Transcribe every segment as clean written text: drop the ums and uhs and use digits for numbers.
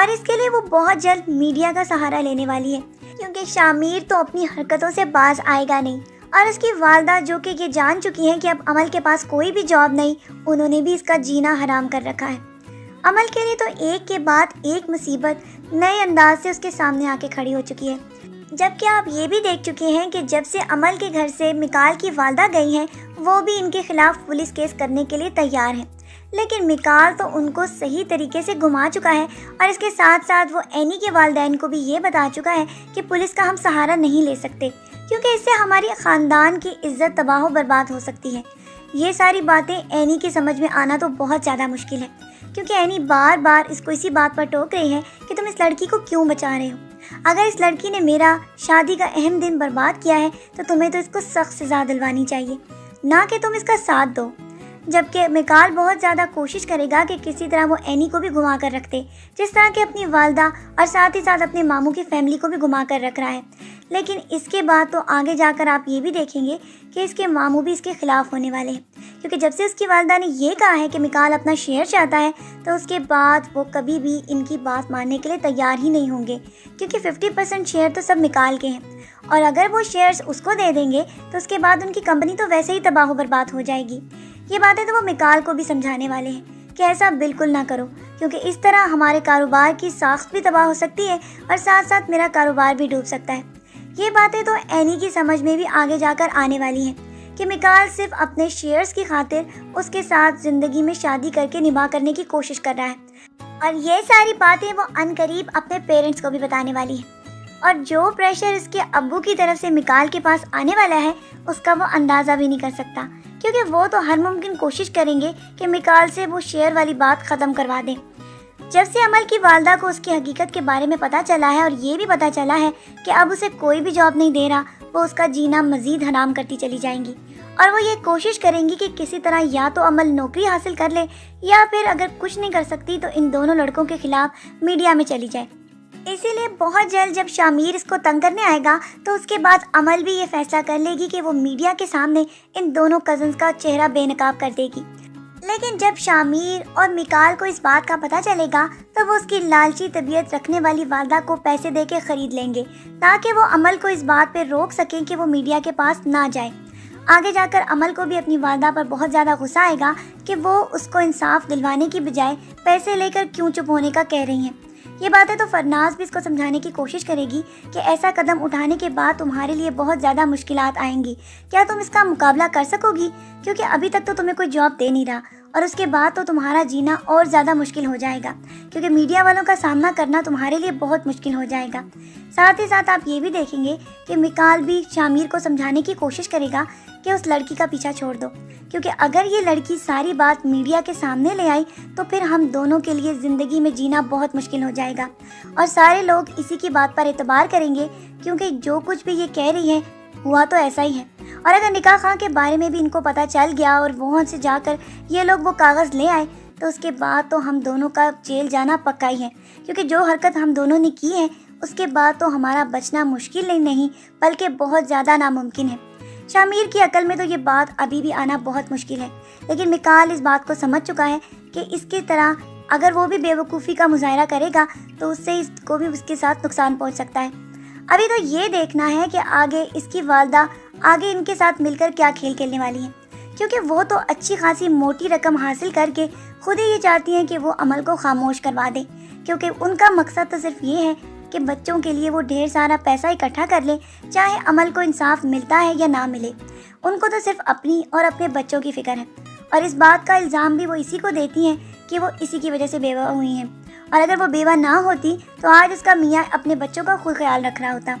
اور اس کے لیے وہ بہت جلد میڈیا کا سہارا لینے والی ہے، کیونکہ شامیر تو اپنی حرکتوں سے باز آئے گا نہیں۔ اور اس کی والدہ جو کہ یہ جان چکی ہیں کہ اب عمل کے پاس کوئی بھی جاب نہیں، انہوں نے بھی اس کا جینا حرام کر رکھا ہے۔ عمل کے لیے تو ایک کے بعد ایک مصیبت نئے انداز سے اس کے سامنے آ کے کھڑی ہو چکی ہے، جبکہ آپ یہ بھی دیکھ چکے ہیں کہ جب سے عمل کے گھر سے مکال کی والدہ گئی ہیں، وہ بھی ان کے خلاف پولیس کیس کرنے کے لیے تیار ہیں، لیکن مکال تو ان کو صحیح طریقے سے گھما چکا ہے، اور اس کے ساتھ ساتھ وہ اینی کے والدین کو بھی یہ بتا چکا ہے کہ پولیس کا ہم سہارا نہیں لے سکتے، کیونکہ اس سے ہماری خاندان کی عزت تباہ و برباد ہو سکتی ہے۔ یہ ساری باتیں اینی کی سمجھ میں آنا تو بہت زیادہ مشکل ہے، کیونکہ اینی بار بار اس کو اسی بات پر ٹوک رہی ہے کہ تم اس لڑکی کو کیوں بچا رہے ہو؟ اگر اس لڑکی نے میرا شادی کا اہم دن برباد کیا ہے تو تمہیں تو اس کو سخت سزا دلوانی چاہیے، نہ کہ تم اس کا ساتھ دو۔ جبکہ مکال بہت زیادہ کوشش کرے گا کہ کسی طرح وہ اینی کو بھی گھما کر رکھ دے، جس طرح کہ اپنی والدہ اور ساتھ ہی ساتھ اپنے ماموں کی فیملی کو بھی گھما کر رکھ رہا ہے۔ لیکن اس کے بعد تو آگے جا کر آپ یہ بھی دیکھیں گے کہ اس کے ماموں بھی اس کے خلاف ہونے والے ہیں، کیونکہ جب سے اس کی والدہ نے یہ کہا ہے کہ مکال اپنا شیئر چاہتا ہے تو اس کے بعد وہ کبھی بھی ان کی بات ماننے کے لیے تیار ہی نہیں ہوں گے، کیونکہ 50% شیئر تو سب مکال کے ہیں، اور اگر وہ شیئرز اس کو دے دیں گے تو اس کے بعد ان کی کمپنی تو ویسے ہی تباہ و برباد ہو جائے گی۔ یہ باتیں تو وہ مکال کو بھی سمجھانے والے ہیں کہ ایسا بالکل نہ کرو، کیونکہ اس طرح ہمارے کاروبار کی ساخت بھی تباہ ہو سکتی ہے اور ساتھ ساتھ میرا کاروبار بھی ڈوب سکتا ہے۔ یہ باتیں تو اینی کی سمجھ میں بھی آگے جا کر آنے والی ہیں کہ مکال صرف اپنے شیئرز کی خاطر اس کے ساتھ زندگی میں شادی کر کے نباہ کرنے کی کوشش کر رہا ہے، اور یہ ساری باتیں وہ عنقریب اپنے پیرنٹس کو بھی بتانے والی ہے۔ اور جو پریشر اس کے ابو کی طرف سے مکال کے پاس آنے والا ہے اس کا وہ اندازہ بھی نہیں کر سکتا، کیونکہ وہ تو ہر ممکن کوشش کریں گے کہ مکال سے وہ شیئر والی بات ختم کروا دیں۔ جب سے عمل کی والدہ کو اس کی حقیقت کے بارے میں پتہ چلا ہے، اور یہ بھی پتہ چلا ہے کہ اب اسے کوئی بھی جاب نہیں دے رہا، وہ اس کا جینا مزید حرام کرتی چلی جائیں گی، اور وہ یہ کوشش کریں گی کہ کسی طرح یا تو عمل نوکری حاصل کر لے، یا پھر اگر کچھ نہیں کر سکتی تو ان دونوں لڑکوں کے خلاف میڈیا میں چلی جائے۔ اسی لیے بہت جلد جب شامیر اس کو تنگ کرنے آئے گا تو اس کے بعد عمل بھی یہ فیصلہ کر لے گی کہ وہ میڈیا کے سامنے ان دونوں کزنز کا چہرہ بے نقاب کر دے گی۔ لیکن جب شامیر اور مکال کو اس بات کا پتہ چلے گا تو وہ اس کی لالچی طبیعت رکھنے والی والدہ کو پیسے دے کے خرید لیں گے، تاکہ وہ عمل کو اس بات پہ روک سکیں کہ وہ میڈیا کے پاس نہ جائے۔ آگے جا کر عمل کو بھی اپنی والدہ پر بہت زیادہ غصہ آئے گا کہ وہ اس کو انصاف دلوانے کی بجائے پیسے لے کر کیوں چپ ہونے کا کہہ رہی ہیں۔ یہ باتیں تو فرناز بھی اس کو سمجھانے کی کوشش کرے گی کہ ایسا قدم اٹھانے کے بعد تمہارے لیے بہت زیادہ مشکلات آئیں گی، کیا تم اس کا مقابلہ کر سکو گی؟ کیونکہ ابھی تک تو تمہیں کوئی جاب دے نہیں رہا، اور اس کے بعد تو تمہارا جینا اور زیادہ مشکل ہو جائے گا، کیونکہ میڈیا والوں کا سامنا کرنا تمہارے لیے بہت مشکل ہو جائے گا۔ ساتھ ہی ساتھ آپ یہ بھی دیکھیں گے کہ مکال بھی شامیر کو سمجھانے کی کوشش کرے گا کہ اس لڑکی کا پیچھا چھوڑ دو، کیونکہ اگر یہ لڑکی ساری بات میڈیا کے سامنے لے آئی تو پھر ہم دونوں کے لیے زندگی میں جینا بہت مشکل ہو جائے گا، اور سارے لوگ اسی کی بات پر اعتبار کریں گے، کیونکہ جو کچھ بھی یہ کہہ رہی ہے ہوا تو ایسا ہی ہے۔ اور اگر نکاح خواہ کے بارے میں بھی ان کو پتہ چل گیا اور وہاں سے جا کر یہ لوگ وہ کاغذ لے آئے تو اس کے بعد تو ہم دونوں کا جیل جانا پکا ہی ہے، کیونکہ جو حرکت ہم دونوں نے کی ہے اس کے بعد تو ہمارا بچنا مشکل نہیں بلکہ بہت زیادہ ناممکن ہے۔ شامیر کی عقل میں تو یہ بات ابھی بھی آنا بہت مشکل ہے، لیکن مکال اس بات کو سمجھ چکا ہے کہ اس کی طرح اگر وہ بھی بے وقوفی کا مظاہرہ کرے گا تو اس سے اس کو بھی اس کے ساتھ نقصان پہنچ سکتا ہے۔ ابھی تو یہ دیکھنا ہے کہ آگے اس کی والدہ آگے ان کے ساتھ مل کر کیا کھیل کھیلنے والی ہیں، کیونکہ وہ تو اچھی خاصی موٹی رقم حاصل کر کے خود ہی یہ چاہتی ہیں کہ وہ عمل کو خاموش کروا دیں، کیونکہ ان کا مقصد تو صرف یہ ہے کہ بچوں کے لیے وہ ڈھیر سارا پیسہ اکٹھا کر لیں، چاہے عمل کو انصاف ملتا ہے یا نہ ملے۔ ان کو تو صرف اپنی اور اپنے بچوں کی فکر ہے، اور اس بات کا الزام بھی وہ اسی کو دیتی ہیں کہ وہ اسی کی وجہ سے بیوہ ہوئی ہیں، اور اگر وہ بیوہ نہ ہوتی تو آج اس کا میاں اپنے بچوں کا خود خیال رکھ رہا ہوتا۔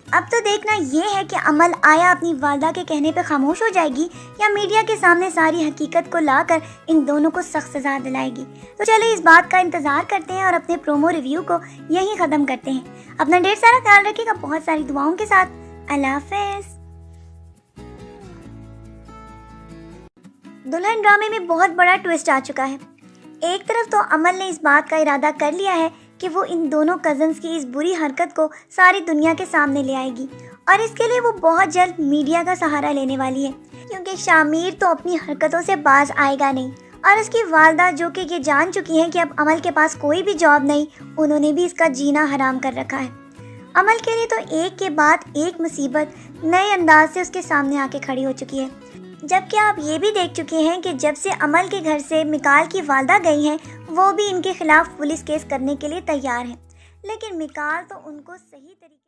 اب تو دیکھنا یہ ہے کہ عمل آیا اپنی والدہ کے کہنے پہ خاموش ہو جائے گی یا میڈیا کے سامنے ساری حقیقت کو لا کر ان دونوں کو سخت سزا دلائے گی۔ تو چلے اس بات کا انتظار کرتے ہیں اور اپنے پرومو ریویو کو یہیں ختم کرتے ہیں۔ اپنا ڈھیر سارا خیال رکھیے گا بہت ساری دعاؤں کے ساتھ۔ اللہ حافظ۔ دلہن ڈرامے میں بہت بڑا ٹویسٹ آ چکا ہے۔ ایک طرف تو عمل نے اس بات کا ارادہ کر لیا ہے کہ وہ ان دونوں کزنز کی اس بری حرکت کو ساری دنیا کے سامنے لے آئے گی، اور اس کے لیے وہ بہت جلد میڈیا کا سہارا لینے والی ہے، کیونکہ شامیر تو اپنی حرکتوں سے باز آئے گا نہیں، اور اس کی والدہ جو کہ یہ جان چکی ہیں کہ اب امل کے پاس کوئی بھی جاب نہیں، انہوں نے بھی اس کا جینا حرام کر رکھا ہے۔ امل کے لیے تو ایک کے بعد ایک مصیبت نئے انداز سے اس کے سامنے آ کے کھڑی ہو چکی ہے، جبکہ آپ یہ بھی دیکھ چکے ہیں کہ جب سے امل کے گھر سے میکال کی والدہ گئی ہیں وہ بھی ان کے خلاف پولیس کیس کرنے کے لیے تیار ہیں، لیکن میکال تو ان کو صحیح طریقے